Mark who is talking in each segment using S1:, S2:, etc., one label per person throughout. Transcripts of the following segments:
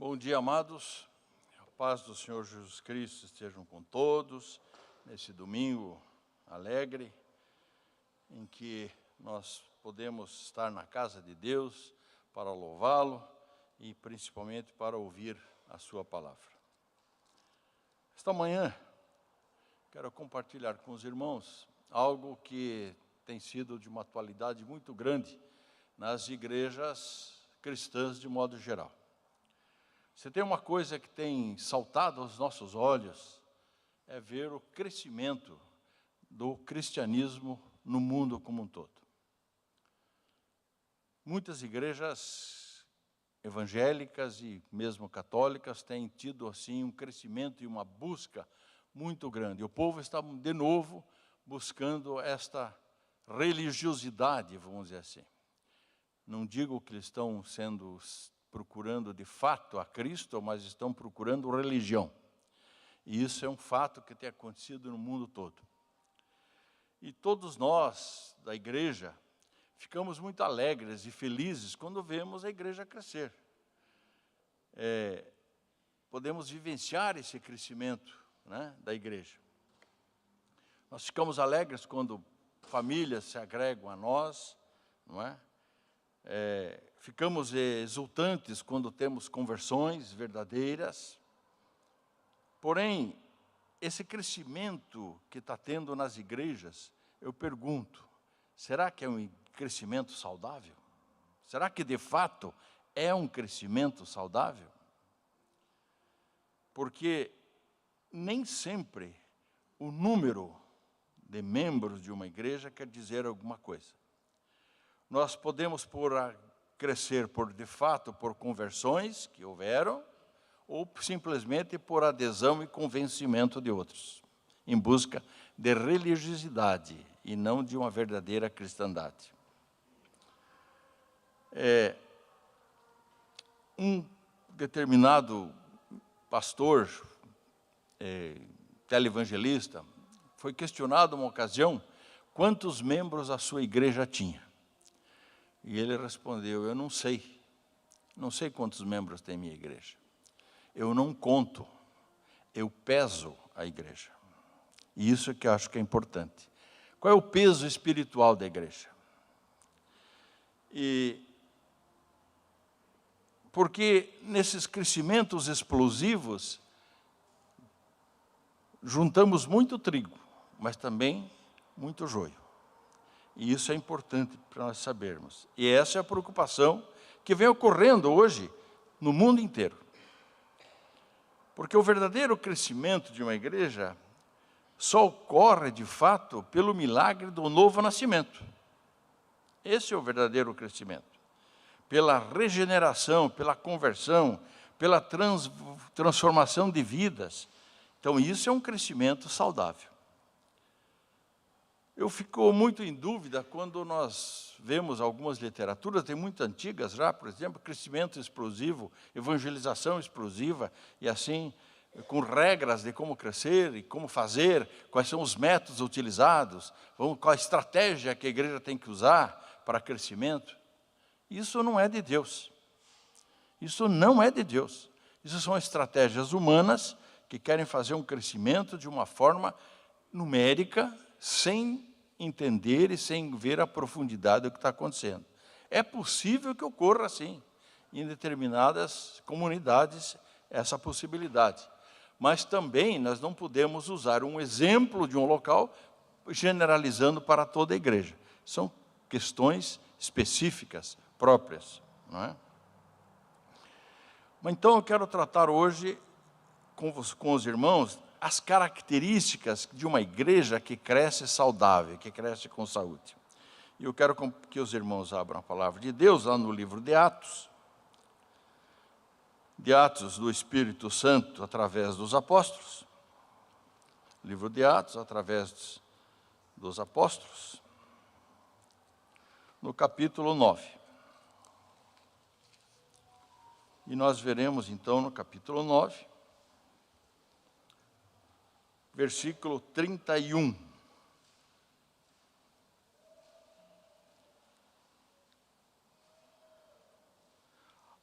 S1: Bom dia, amados. A paz do Senhor Jesus Cristo estejam com todos nesse domingo alegre, em que nós podemos estar na casa de Deus para louvá-lo e principalmente para ouvir a sua palavra. Esta manhã, quero compartilhar com os irmãos algo que tem sido de uma atualidade muito grande nas igrejas cristãs de modo geral. Se tem uma coisa que tem saltado aos nossos olhos, é ver o crescimento do cristianismo no mundo como um todo. Muitas igrejas evangélicas e mesmo católicas têm tido assim um crescimento e uma busca muito grande. O povo está de novo buscando esta religiosidade, vamos dizer assim. Não digo que eles estão procurando de fato a Cristo, mas estão procurando religião. E isso é um fato que tem acontecido no mundo todo. E todos nós, da igreja, ficamos muito alegres e felizes quando vemos a igreja crescer. Podemos vivenciar esse crescimento, né, da igreja. Nós ficamos alegres quando famílias se agregam a nós, não é? Ficamos exultantes quando temos conversões verdadeiras. Porém, esse crescimento que está tendo nas igrejas, eu pergunto, será que é um crescimento saudável? Será que de fato é um crescimento saudável? Porque nem sempre o número de membros de uma igreja quer dizer alguma coisa. Nós podemos crescer de fato por conversões que houveram, ou simplesmente por adesão e convencimento de outros, em busca de religiosidade e não de uma verdadeira cristandade. Um determinado pastor, televangelista, foi questionado uma ocasião quantos membros a sua igreja tinha. E ele respondeu, eu não sei quantos membros tem minha igreja. Eu não conto, eu peso a igreja. E isso é que eu acho que é importante. Qual é o peso espiritual da igreja? Porque nesses crescimentos explosivos, juntamos muito trigo, mas também muito joio. E isso é importante para nós sabermos. E essa é a preocupação que vem ocorrendo hoje no mundo inteiro. Porque o verdadeiro crescimento de uma igreja só ocorre, de fato, pelo milagre do novo nascimento. Esse é o verdadeiro crescimento. Pela regeneração, pela conversão, pela transformação de vidas. Então, isso é um crescimento saudável. Eu fico muito em dúvida quando nós vemos algumas literaturas, tem muito antigas já, por exemplo, crescimento explosivo, evangelização explosiva, e assim, com regras de como crescer e como fazer, quais são os métodos utilizados, qual a estratégia que a igreja tem que usar para crescimento. Isso não é de Deus. Isso não é de Deus. Isso são estratégias humanas que querem fazer um crescimento de uma forma numérica, sem entender e sem ver a profundidade do que está acontecendo. É possível que ocorra assim, em determinadas comunidades, essa possibilidade. Mas também nós não podemos usar um exemplo de um local generalizando para toda a igreja. São questões específicas, próprias, não é? Então eu quero tratar hoje com os irmãos as características de uma igreja que cresce saudável, que cresce com saúde. E eu quero que os irmãos abram a palavra de Deus lá no livro de Atos do Espírito Santo através dos apóstolos. Livro de Atos através dos apóstolos. No capítulo 9. E nós veremos então no capítulo 9, versículo 31.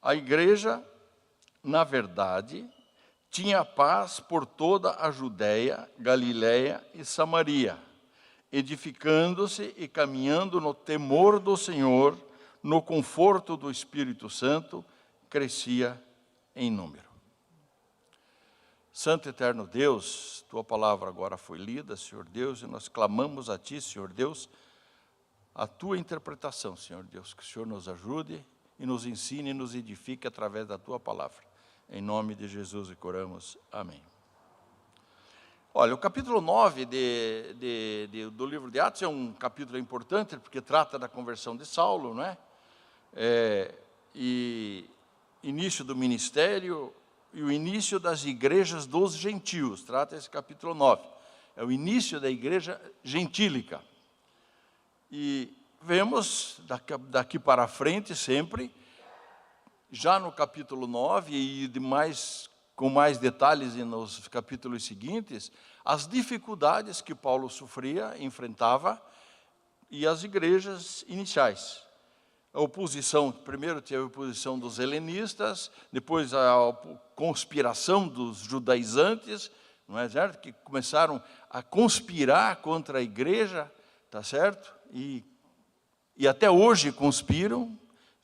S1: A igreja na verdade, tinha paz por toda a Judéia, Galiléia e Samaria, edificando-se e caminhando no temor do Senhor, no conforto do Espírito Santo, crescia em número. Santo e eterno Deus, Tua palavra agora foi lida, Senhor Deus, e nós clamamos a Ti, Senhor Deus, a Tua interpretação, Senhor Deus, que o Senhor nos ajude e nos ensine e nos edifique através da Tua palavra. Em nome de Jesus e oramos. Amém. Olha, o capítulo 9 do livro de Atos é um capítulo importante, porque trata da conversão de Saulo, não é? E início do ministério e o início das igrejas dos gentios, trata esse capítulo 9. É o início da igreja gentílica. E vemos, daqui para frente, sempre, já no capítulo 9 e com mais detalhes nos capítulos seguintes, as dificuldades que Paulo sofria, enfrentava, e as igrejas iniciais. A oposição, primeiro teve a oposição dos helenistas, depois a conspiração dos judaizantes, não é certo? Que começaram a conspirar contra a igreja, tá certo? E até hoje conspiram,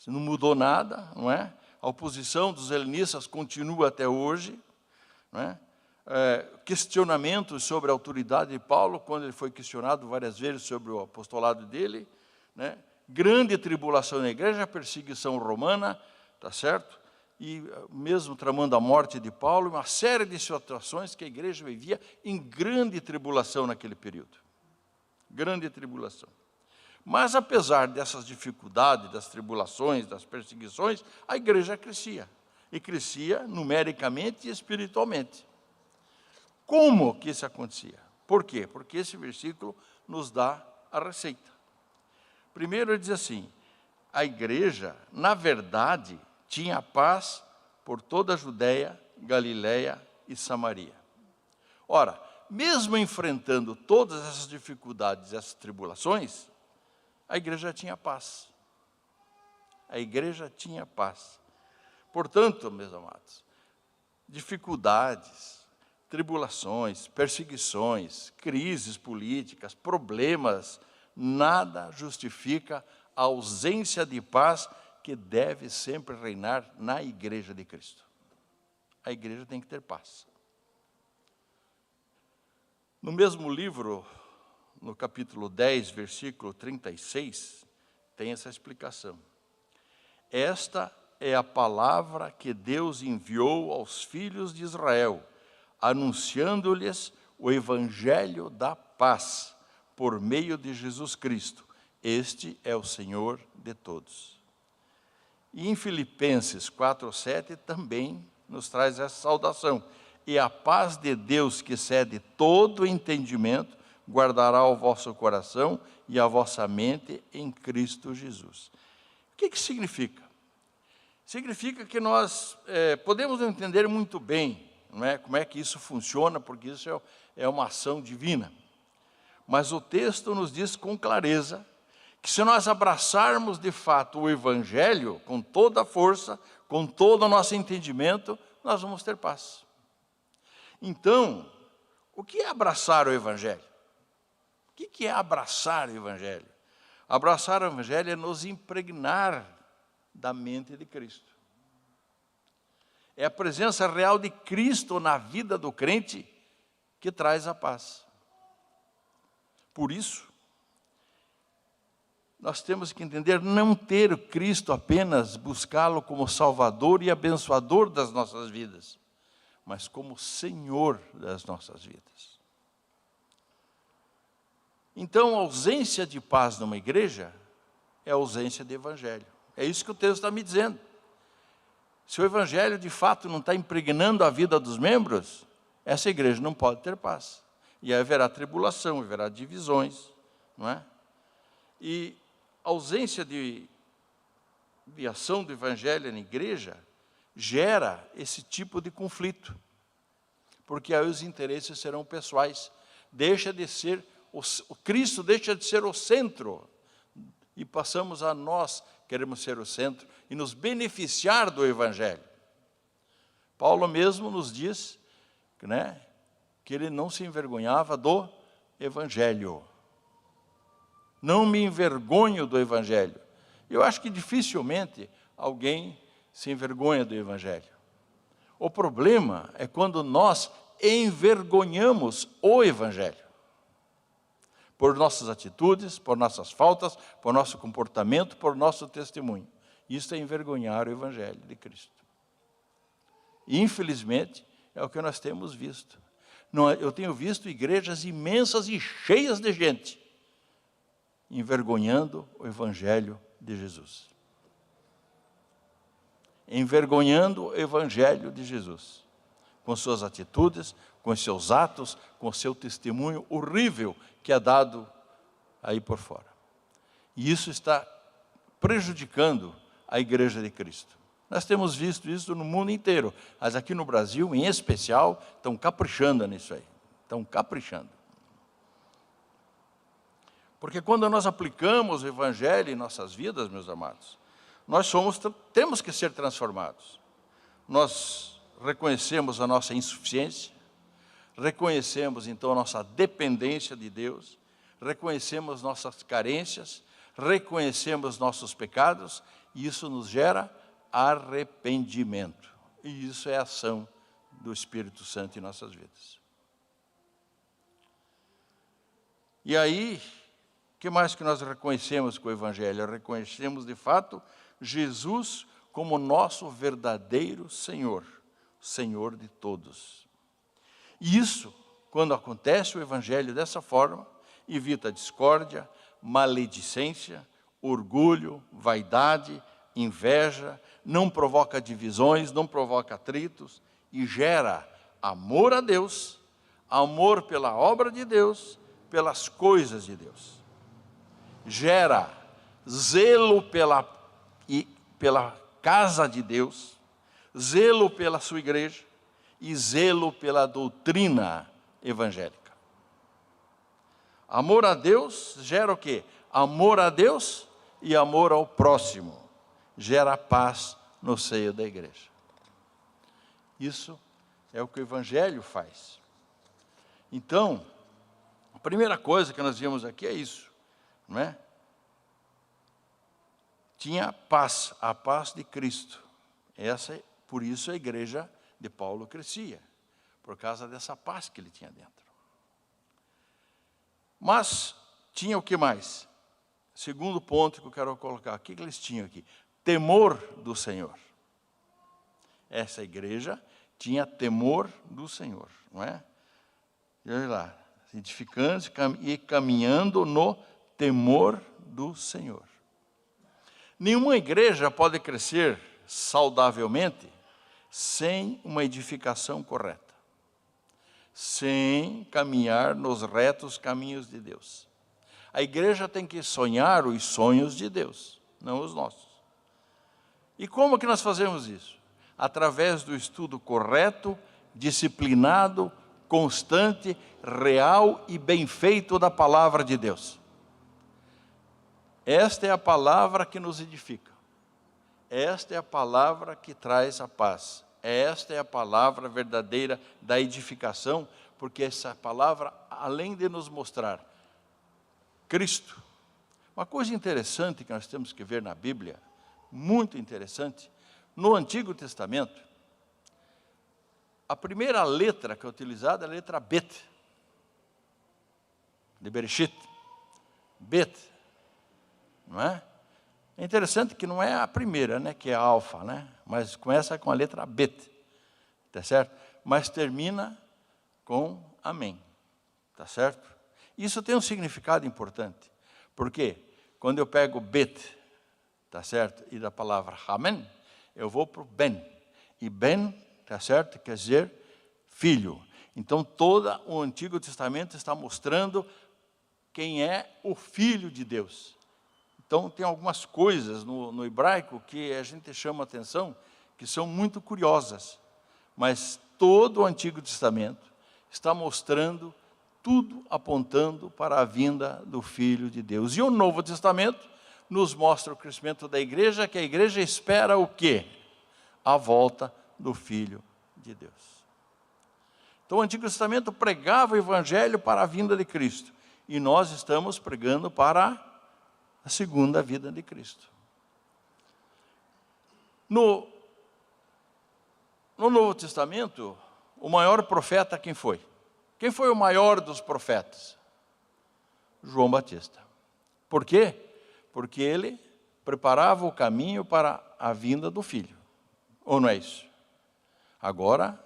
S1: não mudou nada, não é? A oposição dos helenistas continua até hoje, não é? Questionamentos sobre a autoridade de Paulo, quando ele foi questionado várias vezes sobre o apostolado dele, né? Grande tribulação na igreja, perseguição romana, tá certo? E mesmo tramando a morte de Paulo, uma série de situações que a igreja vivia em grande tribulação naquele período. Grande tribulação. Mas, apesar dessas dificuldades, das tribulações, das perseguições, a igreja crescia. E crescia numericamente e espiritualmente. Como que isso acontecia? Por quê? Porque esse versículo nos dá a receita. Primeiro ele diz assim, a igreja, na verdade, tinha paz por toda a Judéia, Galiléia e Samaria. Ora, mesmo enfrentando todas essas dificuldades, essas tribulações, a igreja tinha paz. A igreja tinha paz. Portanto, meus amados, dificuldades, tribulações, perseguições, crises políticas, problemas, nada justifica a ausência de paz que deve sempre reinar na igreja de Cristo. A igreja tem que ter paz. No mesmo livro, no capítulo 10, versículo 36, tem essa explicação. Esta é a palavra que Deus enviou aos filhos de Israel, anunciando-lhes o evangelho da paz, por meio de Jesus Cristo. Este é o Senhor de todos. E em Filipenses 4:7 também nos traz essa saudação. E a paz de Deus, que excede todo entendimento, guardará o vosso coração e a vossa mente em Cristo Jesus. O que significa? Significa que nós podemos entender muito bem, não é, como é que isso funciona, porque isso é uma ação divina. Mas o texto nos diz com clareza que se nós abraçarmos de fato o Evangelho com toda a força, com todo o nosso entendimento, nós vamos ter paz. Então, o que é abraçar o Evangelho? O que é abraçar o Evangelho? Abraçar o Evangelho é nos impregnar da mente de Cristo. É a presença real de Cristo na vida do crente que traz a paz. Por isso, nós temos que entender, não ter Cristo apenas, buscá-lo como Salvador e abençoador das nossas vidas, mas como Senhor das nossas vidas. Então, a ausência de paz numa igreja é a ausência de evangelho. É isso que o texto está me dizendo. Se o evangelho de fato não está impregnando a vida dos membros, essa igreja não pode ter paz. E aí haverá tribulação, haverá divisões, não é? E a ausência de ação do evangelho na igreja gera esse tipo de conflito. Porque aí os interesses serão pessoais. O Cristo deixa de ser o centro. E passamos a nós queremos ser o centro e nos beneficiar do evangelho. Paulo mesmo nos diz, né, que ele não se envergonhava do Evangelho. Não me envergonho do Evangelho. Eu acho que dificilmente alguém se envergonha do Evangelho. O problema é quando nós envergonhamos o Evangelho. Por nossas atitudes, por nossas faltas, por nosso comportamento, por nosso testemunho. Isso é envergonhar o Evangelho de Cristo. E, infelizmente, é o que nós temos visto. Eu tenho visto igrejas imensas e cheias de gente envergonhando o Evangelho de Jesus. Envergonhando o Evangelho de Jesus. Com suas atitudes, com seus atos, com seu testemunho horrível que é dado aí por fora. E isso está prejudicando a Igreja de Cristo. Nós temos visto isso no mundo inteiro, mas aqui no Brasil, em especial, estão caprichando nisso aí. Estão caprichando. Porque quando nós aplicamos o Evangelho em nossas vidas, meus amados, temos que ser transformados. Nós reconhecemos a nossa insuficiência, reconhecemos então a nossa dependência de Deus, reconhecemos nossas carências, reconhecemos nossos pecados, e isso nos gera arrependimento. E isso é a ação do Espírito Santo em nossas vidas. E aí, o que mais que nós reconhecemos com o Evangelho? Reconhecemos de fato Jesus como nosso verdadeiro Senhor, Senhor de todos. E isso, quando acontece o Evangelho dessa forma, evita discórdia, maledicência, orgulho, vaidade, inveja, não provoca divisões, não provoca atritos, e gera amor a Deus, amor pela obra de Deus, pelas coisas de Deus. Gera zelo pela casa de Deus, zelo pela sua igreja e zelo pela doutrina evangélica. Amor a Deus gera o quê? Amor a Deus e amor ao próximo. Gera paz no seio da igreja. Isso é o que o Evangelho faz. Então, a primeira coisa que nós vimos aqui é isso, não é? Tinha paz, a paz de Cristo. Por isso a igreja de Paulo crescia, por causa dessa paz que ele tinha dentro. Mas tinha o que mais? Segundo ponto que eu quero colocar, o que eles tinham aqui? Temor do Senhor. Essa igreja tinha temor do Senhor, não é? E olha lá, edificando e caminhando no temor do Senhor. Nenhuma igreja pode crescer saudavelmente sem uma edificação correta, sem caminhar nos retos caminhos de Deus. A igreja tem que sonhar os sonhos de Deus, não os nossos. E como que nós fazemos isso? Através do estudo correto, disciplinado, constante, real e bem feito da palavra de Deus. Esta é a palavra que nos edifica. Esta é a palavra que traz a paz. Esta é a palavra verdadeira da edificação, porque essa palavra, além de nos mostrar Cristo, uma coisa interessante que nós temos que ver na Bíblia, muito interessante, no Antigo Testamento, a primeira letra que é utilizada é a letra Bet, de Bereshit, Bet, não é? É interessante que não é a primeira, né, que é a alfa, né, mas começa com a letra Bet, tá certo? Mas termina com amém, tá certo? Isso tem um significado importante, porque quando eu pego Bet, tá certo, e da palavra amém, eu vou para o Ben, e Ben, tá certo, quer dizer filho. Então todo o Antigo Testamento está mostrando quem é o Filho de Deus. Então tem algumas coisas no hebraico que a gente chama atenção, que são muito curiosas, mas todo o Antigo Testamento está mostrando, tudo apontando para a vinda do Filho de Deus. E o Novo Testamento nos mostra o crescimento da igreja, que a igreja espera o quê? A volta do Filho de Deus. Então o Antigo Testamento pregava o Evangelho para a vinda de Cristo. E nós estamos pregando para a segunda vinda de Cristo. No Novo Testamento, o maior profeta quem foi? Quem foi o maior dos profetas? João Batista. Por quê? Porque ele preparava o caminho para a vinda do Filho. Ou não é isso? Agora,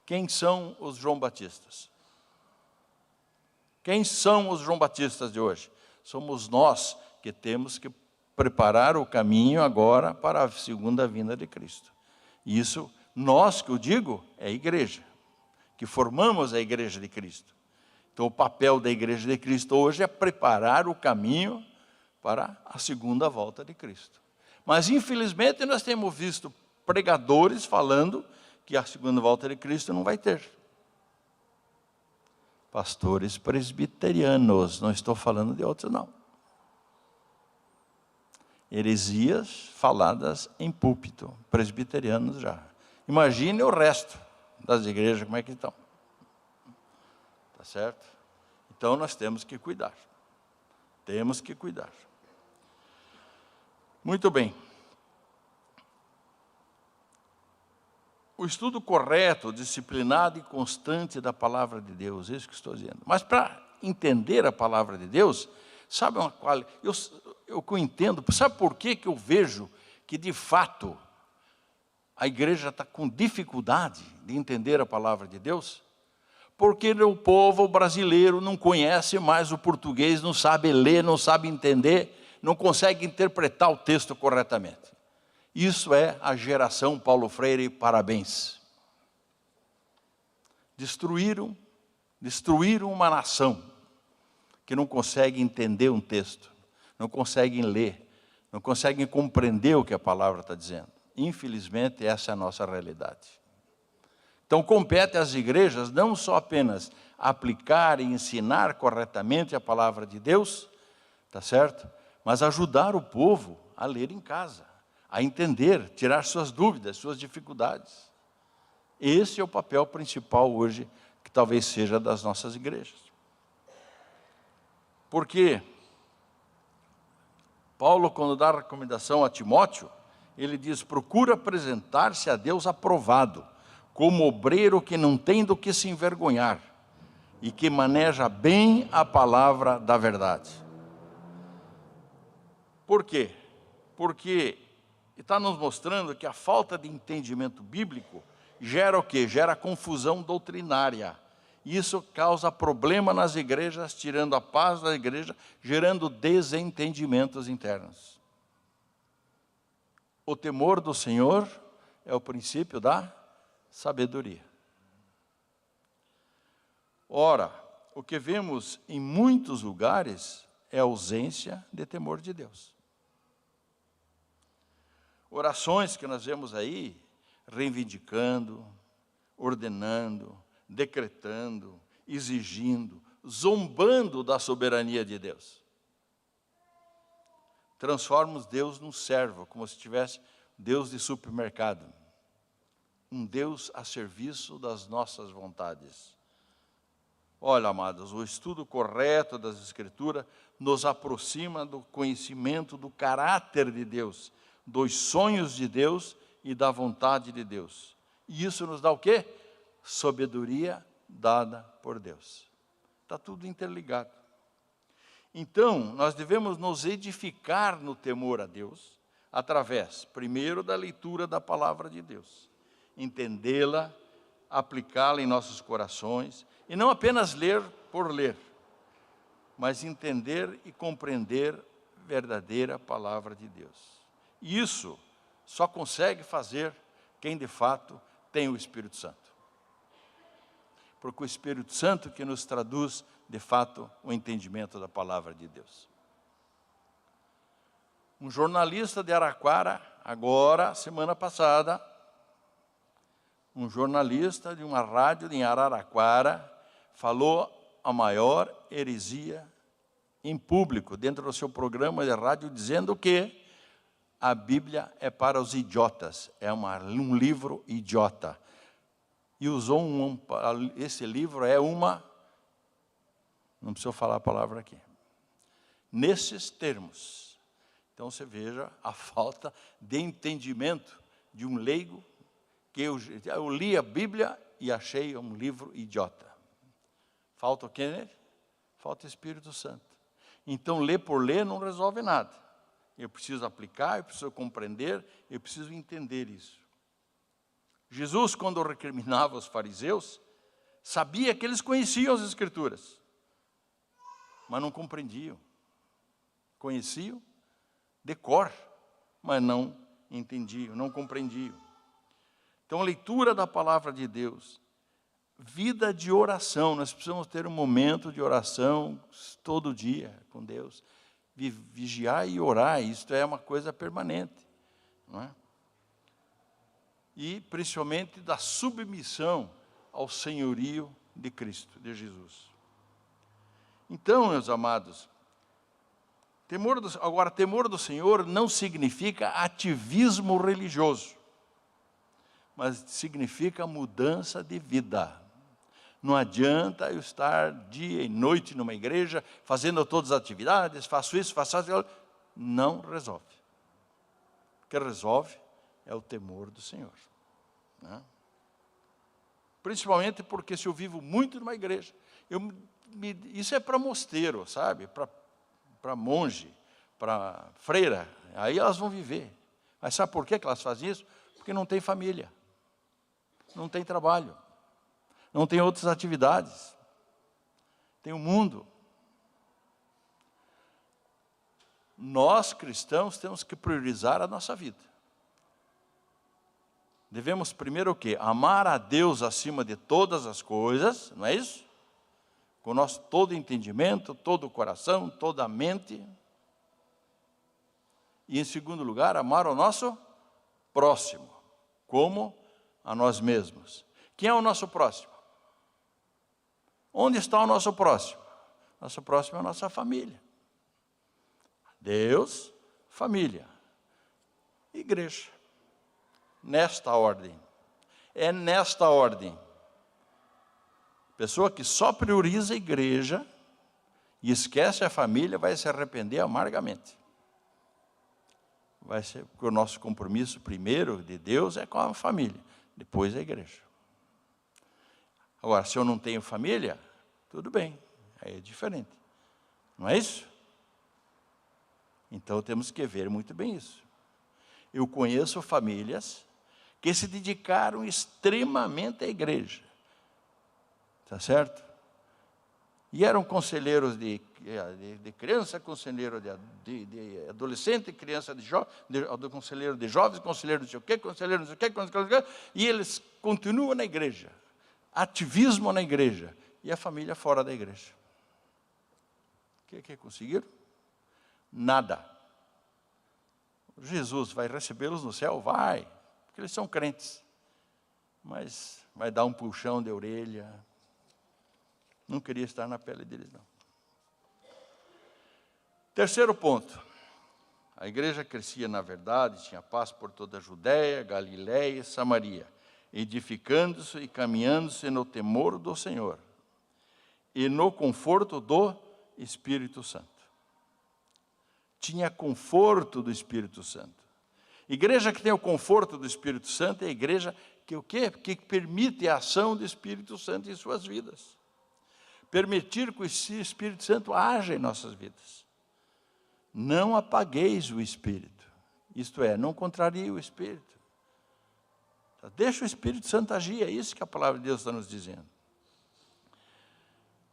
S1: quem são os João Batistas? Quem são os João Batistas de hoje? Somos nós que temos que preparar o caminho agora para a segunda vinda de Cristo. E isso, nós que eu digo, é a igreja, que formamos a igreja de Cristo. Então o papel da igreja de Cristo hoje é preparar o caminho para a segunda volta de Cristo. Mas infelizmente nós temos visto pregadores falando que a segunda volta de Cristo não vai ter. Pastores presbiterianos, não estou falando de outros não. Heresias faladas em púlpito, presbiterianos já. Imagine o resto das igrejas, como é que estão. Tá certo? Então nós temos que cuidar. Temos que cuidar. Muito bem. O estudo correto, disciplinado e constante da palavra de Deus, é isso que estou dizendo. Mas para entender a palavra de Deus, sabe uma qual? Eu entendo, sabe por que eu vejo que de fato a igreja está com dificuldade de entender a palavra de Deus? Porque o povo brasileiro não conhece mais o português, não sabe ler, não sabe entender, não consegue interpretar o texto corretamente. Isso é a geração Paulo Freire, parabéns. Destruíram uma nação que não consegue entender um texto, não conseguem ler, não conseguem compreender o que a palavra está dizendo. Infelizmente, essa é a nossa realidade. Então, compete às igrejas não só apenas aplicar e ensinar corretamente a palavra de Deus, tá certo? Mas ajudar o povo a ler em casa, a entender, tirar suas dúvidas, suas dificuldades. Esse é o papel principal hoje, que talvez seja das nossas igrejas. Porque Paulo, quando dá a recomendação a Timóteo, ele diz, procura apresentar-se a Deus aprovado, como obreiro que não tem do que se envergonhar, e que maneja bem a palavra da verdade. Por quê? Porque está nos mostrando que a falta de entendimento bíblico gera o quê? Gera confusão doutrinária. Isso causa problema nas igrejas, tirando a paz da igreja, gerando desentendimentos internos. O temor do Senhor é o princípio da sabedoria. Ora, o que vemos em muitos lugares é a ausência de temor de Deus. Orações que nós vemos aí, reivindicando, ordenando, decretando, exigindo, zombando da soberania de Deus. Transformamos Deus num servo, como se tivesse Deus de supermercado. Um Deus a serviço das nossas vontades. Olha, amados, o estudo correto das Escrituras nos aproxima do conhecimento do caráter de Deus, dos sonhos de Deus e da vontade de Deus. E isso nos dá o quê? Sabedoria dada por Deus. Está tudo interligado. Então, nós devemos nos edificar no temor a Deus, através, primeiro, da leitura da palavra de Deus. Entendê-la, aplicá-la em nossos corações, e não apenas ler por ler, mas entender e compreender a verdadeira palavra de Deus. Isso só consegue fazer quem de fato tem o Espírito Santo. Porque o Espírito Santo que nos traduz de fato o entendimento da palavra de Deus. Um jornalista de Araraquara, agora, semana passada, um jornalista de uma rádio em Araraquara falou a maior heresia em público, dentro do seu programa de rádio, dizendo que a Bíblia é para os idiotas, é um livro idiota. e usou esse livro é uma, não precisa falar a palavra aqui, nesses termos. Então você veja a falta de entendimento de um leigo, que eu li a Bíblia e achei um livro idiota. Falta o quê nele? Falta o Espírito Santo. Então ler por ler não resolve nada. Eu preciso aplicar, eu preciso compreender, eu preciso entender isso. Jesus, quando recriminava os fariseus, sabia que eles conheciam as Escrituras, mas não compreendiam. Conheciam de cor, mas não entendiam, não compreendiam. Então, a leitura da palavra de Deus, vida de oração, nós precisamos ter um momento de oração todo dia com Deus. Vigiar e orar, isto é uma coisa permanente, não é? E principalmente da submissão ao senhorio de Cristo, de Jesus. Então, meus amados, temor do Senhor não significa ativismo religioso, mas significa mudança de vida. Não adianta eu estar dia e noite numa igreja, fazendo todas as atividades, faço isso, faço aquilo. Não resolve. O que resolve é o temor do Senhor, né? Principalmente porque se eu vivo muito numa igreja, isso é para mosteiro, sabe? Para monge, para freira, aí elas vão viver. Mas sabe por que elas fazem isso? Porque não tem família, não tem trabalho, não tem outras atividades, tem o mundo. Nós, cristãos, temos que priorizar a nossa vida. Devemos primeiro o quê? Amar a Deus acima de todas as coisas, não é isso? Com o nosso todo entendimento, todo o coração, toda a mente. E em segundo lugar, amar o nosso próximo, como a nós mesmos. Quem é o nosso próximo? Onde está o nosso próximo? Nosso próximo é a nossa família. Deus, família, igreja. Nesta ordem. É nesta ordem. Pessoa que só prioriza a igreja e esquece a família vai se arrepender amargamente. Vai ser, porque o nosso compromisso primeiro de Deus é com a família, depois a igreja. Agora, se eu não tenho família, tudo bem, aí é diferente. Não é isso? Então temos que ver muito bem isso. Eu conheço famílias que se dedicaram extremamente à igreja. Está certo? E eram conselheiros de criança, conselheiro de adolescente, criança conselheiro de jovens, conselheiro de não sei o quê, conselheiro não sei o quê, e eles continuam na igreja. Ativismo na igreja. E a família fora da igreja. O que conseguiram? Nada. Jesus vai recebê-los no céu? Vai. Porque eles são crentes. Mas vai dar um puxão de orelha. Não queria estar na pele deles, não. Terceiro ponto. A igreja crescia na verdade, tinha paz por toda a Judéia, Galiléia e Samaria, edificando-se e caminhando-se no temor do Senhor e no conforto do Espírito Santo. Tinha conforto do Espírito Santo. Igreja que tem o conforto do Espírito Santo é a igreja que o quê? Que permite a ação do Espírito Santo em suas vidas. Permitir que o Espírito Santo haja em nossas vidas. Não apagueis o Espírito. Isto é, não contrarie o Espírito. Deixa o Espírito Santo agir, é isso que a palavra de Deus está nos dizendo.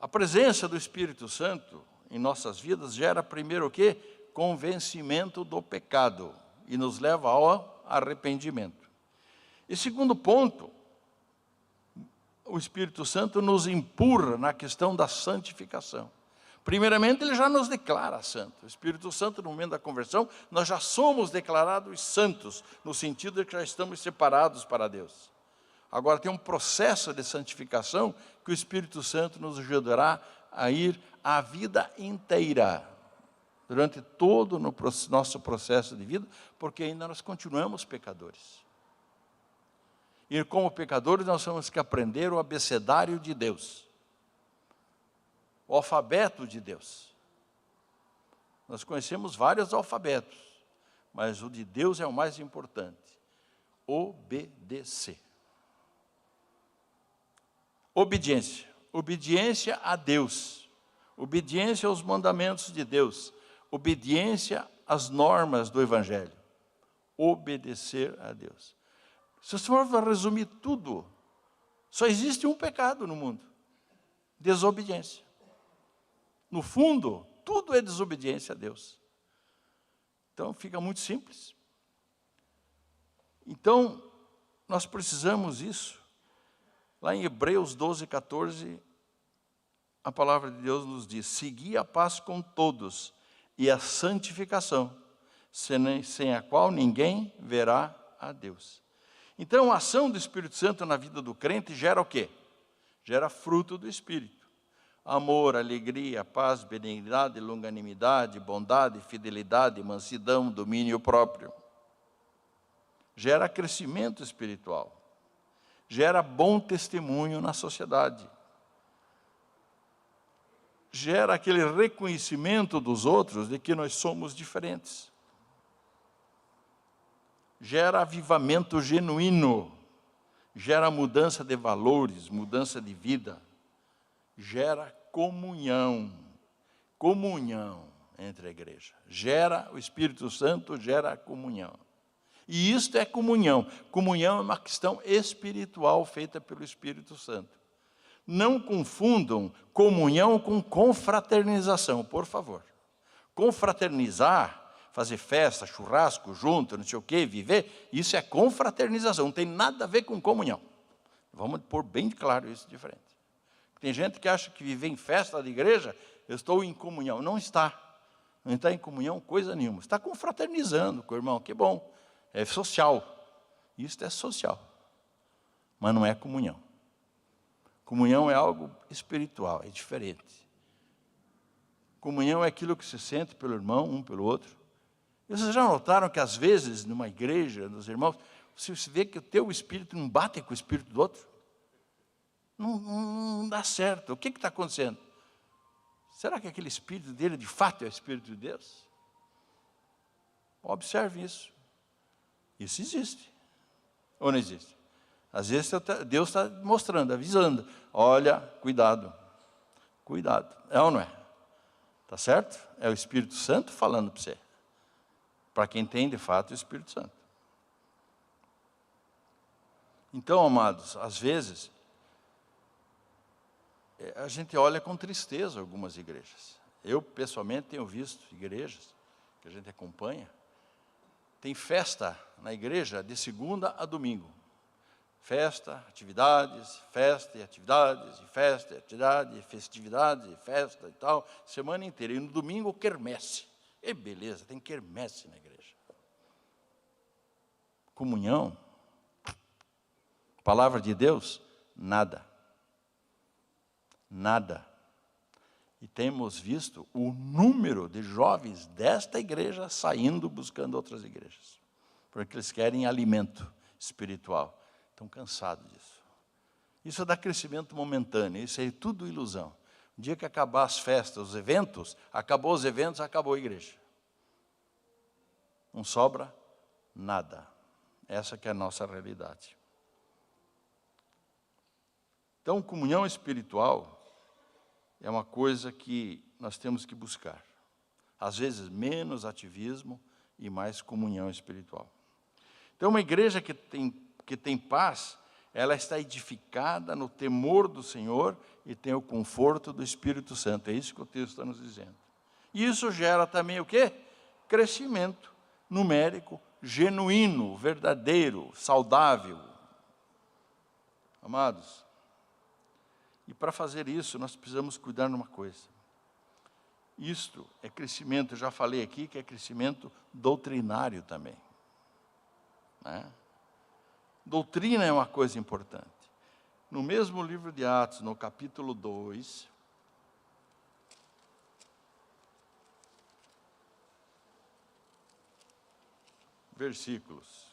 S1: A presença do Espírito Santo em nossas vidas gera primeiro o quê? Convencimento do pecado e nos leva ao arrependimento. E segundo ponto, o Espírito Santo nos empurra na questão da santificação. Primeiramente, ele já nos declara santo. O Espírito Santo, no momento da conversão, nós já somos declarados santos, no sentido de que já estamos separados para Deus. Agora tem um processo de santificação que o Espírito Santo nos ajudará a ir a vida inteira, durante todo o nosso processo de vida, porque ainda nós continuamos pecadores. E como pecadores nós temos que aprender o abecedário de Deus, o alfabeto de Deus. Nós conhecemos vários alfabetos, mas o de Deus é o mais importante. Obedecer. Obediência. Obediência a Deus. Obediência aos mandamentos de Deus. Obediência às normas do Evangelho. Obedecer a Deus. Se o senhor vai resumir tudo, só existe um pecado no mundo: desobediência. No fundo, tudo é desobediência a Deus. Então, fica muito simples. Então, nós precisamos isso. Lá em Hebreus 12, 14, a palavra de Deus nos diz: segui a paz com todos e a santificação, sem a qual ninguém verá a Deus. Então, a ação do Espírito Santo na vida do crente gera o quê? Gera fruto do Espírito. Amor, alegria, paz, benignidade, longanimidade, bondade, fidelidade, mansidão, domínio próprio. Gera crescimento espiritual. Gera bom testemunho na sociedade. Gera aquele reconhecimento dos outros de que nós somos diferentes. Gera avivamento genuíno. Gera mudança de valores, mudança de vida. Gera comunhão. Comunhão entre a igreja. Gera, o Espírito Santo gera comunhão. E isto é comunhão. Comunhão é uma questão espiritual feita pelo Espírito Santo. Não confundam comunhão com confraternização, por favor. Confraternizar, fazer festa, churrasco junto, não sei o quê, viver, isso é confraternização, não tem nada a ver com comunhão. Vamos pôr bem claro isso de frente. Tem gente que acha que viver em festa de igreja, eu estou em comunhão. Não está. Não está em comunhão coisa nenhuma. Está confraternizando com o irmão, que bom. É social. Isso é social. Mas não é comunhão. Comunhão é algo espiritual, é diferente. Comunhão é aquilo que se sente pelo irmão, um pelo outro. E vocês já notaram que às vezes, numa igreja, dos irmãos, você vê que o teu espírito não bate com o espírito do outro? Não dá certo. O que está acontecendo? Será que aquele espírito dele, de fato, é o Espírito de Deus? Observe isso. Isso existe. Ou não existe? Às vezes Deus está mostrando, avisando. Olha, cuidado. Cuidado. É ou não é? Está certo? É o Espírito Santo falando para você. Para quem tem, de fato, o Espírito Santo. Então, amados, às vezes, a gente olha com tristeza algumas igrejas. Eu, pessoalmente, tenho visto igrejas que a gente acompanha. Tem festa na igreja de segunda a domingo. Festa, atividades, festa e atividades, e festa e atividade, e festividade, e festa e tal, semana inteira. E no domingo, quermesse. E beleza, tem quermesse na igreja. Comunhão, palavra de Deus, nada. Nada. E temos visto o número de jovens desta igreja saindo buscando outras igrejas. Porque eles querem alimento espiritual. Estão cansados disso. Isso dá crescimento momentâneo, isso é tudo ilusão. Um dia que acabar as festas, os eventos, acabou os eventos, acabou a igreja. Não sobra nada. Essa que é a nossa realidade. Então, comunhão espiritual é uma coisa que nós temos que buscar. Às vezes, menos ativismo e mais comunhão espiritual. Então, uma igreja que tem paz, ela está edificada no temor do Senhor e tem o conforto do Espírito Santo. É isso que o texto está nos dizendo. E isso gera também o quê? Crescimento numérico, genuíno, verdadeiro, saudável. Amados, e para fazer isso, nós precisamos cuidar de uma coisa. Isto é crescimento, eu já falei aqui, que é crescimento doutrinário também. Né? Doutrina é uma coisa importante. No mesmo livro de Atos, no capítulo 2, versículos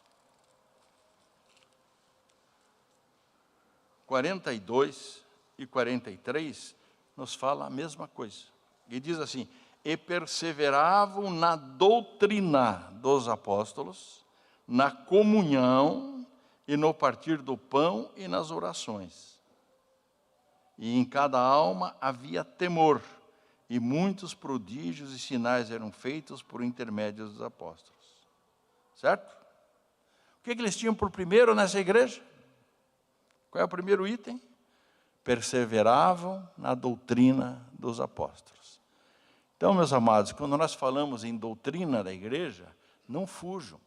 S1: 42 e 43 nos fala a mesma coisa. E diz assim: e perseveravam na doutrina dos apóstolos, na comunhão e no partir do pão e nas orações. E em cada alma havia temor, e muitos prodígios e sinais eram feitos por intermédio dos apóstolos. Certo? O que eles tinham por primeiro nessa igreja? Qual é o primeiro item? Perseveravam na doutrina dos apóstolos. Então, meus amados, quando nós falamos em doutrina da igreja, não fujam,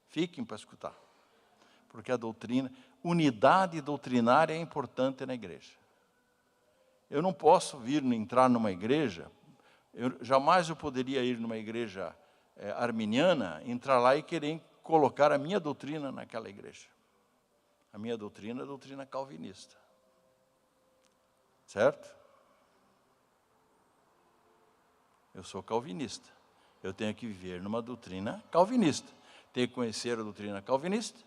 S1: fiquem para escutar. Porque a doutrina, unidade doutrinária é importante na igreja. Eu não posso entrar numa igreja, jamais eu poderia ir numa igreja arminiana, entrar lá e querer colocar a minha doutrina naquela igreja. A minha doutrina é a doutrina calvinista. Certo? Eu sou calvinista. Eu tenho que viver numa doutrina calvinista. Tenho que conhecer a doutrina calvinista.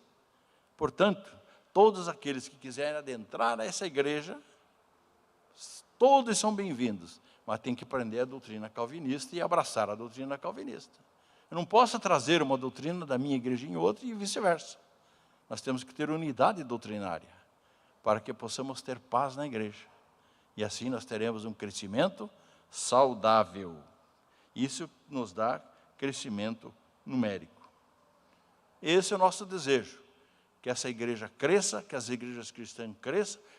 S1: Portanto, todos aqueles que quiserem adentrar nessa igreja, todos são bem-vindos, mas tem que aprender a doutrina calvinista e abraçar a doutrina calvinista. Eu não posso trazer uma doutrina da minha igreja em outra e vice-versa. Nós temos que ter unidade doutrinária, para que possamos ter paz na igreja. E assim nós teremos um crescimento saudável. Isso nos dá crescimento numérico. Esse é o nosso desejo, que essa igreja cresça, que as igrejas cristãs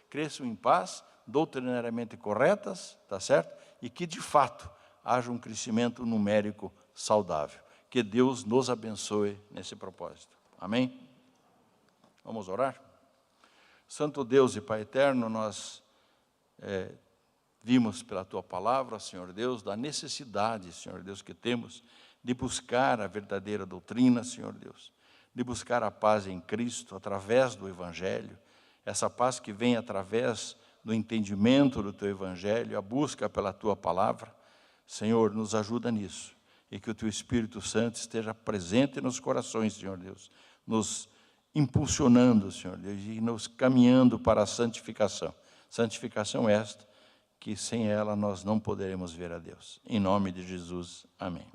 S1: cresçam em paz, doutrinariamente corretas, tá certo? E que, de fato, haja um crescimento numérico saudável. Que Deus nos abençoe nesse propósito. Amém? Vamos orar? Santo Deus e Pai eterno, nós vimos pela Tua palavra, Senhor Deus, da necessidade, Senhor Deus, que temos de buscar a verdadeira doutrina, Senhor Deus, de buscar a paz em Cristo através do Evangelho, essa paz que vem através do entendimento do Teu Evangelho, a busca pela Tua palavra. Senhor, nos ajuda nisso, e que o Teu Espírito Santo esteja presente nos corações, Senhor Deus, nos impulsionando, Senhor Deus, e nos caminhando para a santificação. Santificação esta, que sem ela nós não poderemos ver a Deus. Em nome de Jesus, amém.